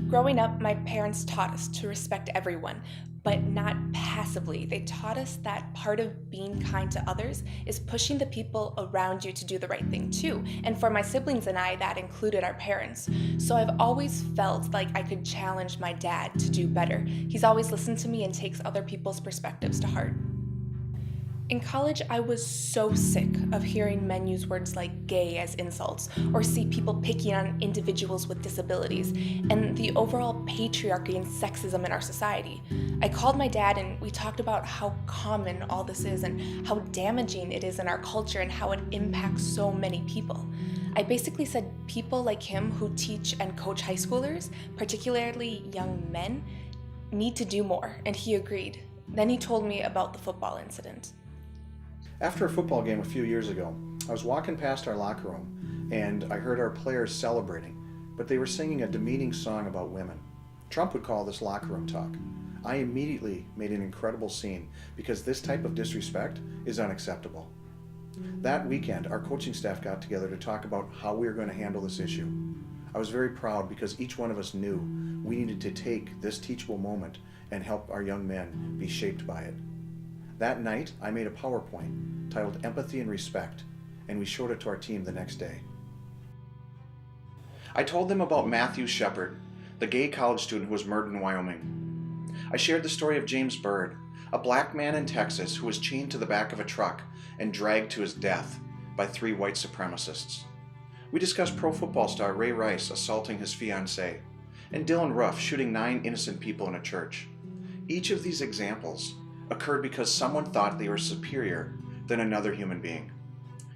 Growing up, my parents taught us to respect everyone, but not passively. They taught us that part of being kind to others is pushing the people around you to do the right thing too. And for my siblings and I, that included our parents. So I've always felt like I could challenge my dad to do better. He's always listened to me and takes other people's perspectives to heart. In college, I was so sick of hearing men use words like gay as insults, or see people picking on individuals with disabilities, and the overall patriarchy and sexism in our society. I called my dad and we talked about how common all this is and how damaging it is in our culture and how it impacts so many people. I basically said people like him who teach and coach high schoolers, particularly young men, need to do more, and he agreed. Then he told me about the football incident. After a football game a few years ago, I was walking past our locker room and I heard our players celebrating, but they were singing a demeaning song about women. Trump would call this locker room talk. I immediately made an incredible scene because this type of disrespect is unacceptable. That weekend, our coaching staff got together to talk about how we were going to handle this issue. I was very proud because each one of us knew we needed to take this teachable moment and help our young men be shaped by it. That night, I made a PowerPoint titled Empathy and Respect, and we showed it to our team the next day. I told them about Matthew Shepard, the gay college student who was murdered in Wyoming. I shared the story of James Byrd, a black man in Texas who was chained to the back of a truck and dragged to his death by 3 white supremacists. We discussed pro football star Ray Rice assaulting his fiancée, and Dylan Ruff shooting 9 innocent people in a church. Each of these examples occurred because someone thought they were superior than another human being.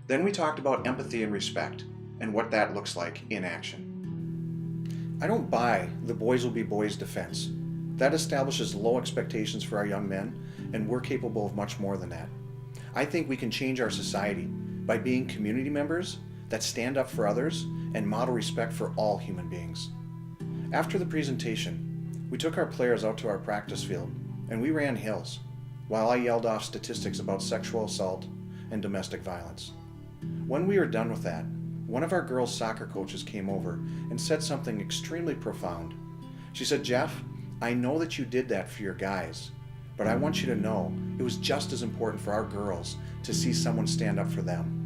Then we talked about empathy and respect and what that looks like in action. I don't buy the boys will be boys defense. That establishes low expectations for our young men, and we're capable of much more than that. I think we can change our society by being community members that stand up for others and model respect for all human beings. After the presentation, we took our players out to our practice field and we ran hills, while I yelled off statistics about sexual assault and domestic violence. When we were done with that, one of our girls' soccer coaches came over and said something extremely profound. She said, "Jeff, I know that you did that for your guys, but I want you to know it was just as important for our girls to see someone stand up for them."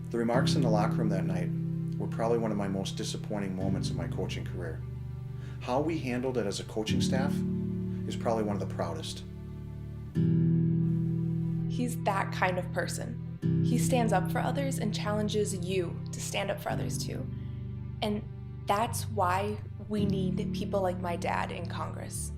The remarks in the locker room that night were probably one of my most disappointing moments of my coaching career. How we handled it as a coaching staff is probably one of the proudest. He's that kind of person. He stands up for others and challenges you to stand up for others too. And that's why we need people like my dad in Congress.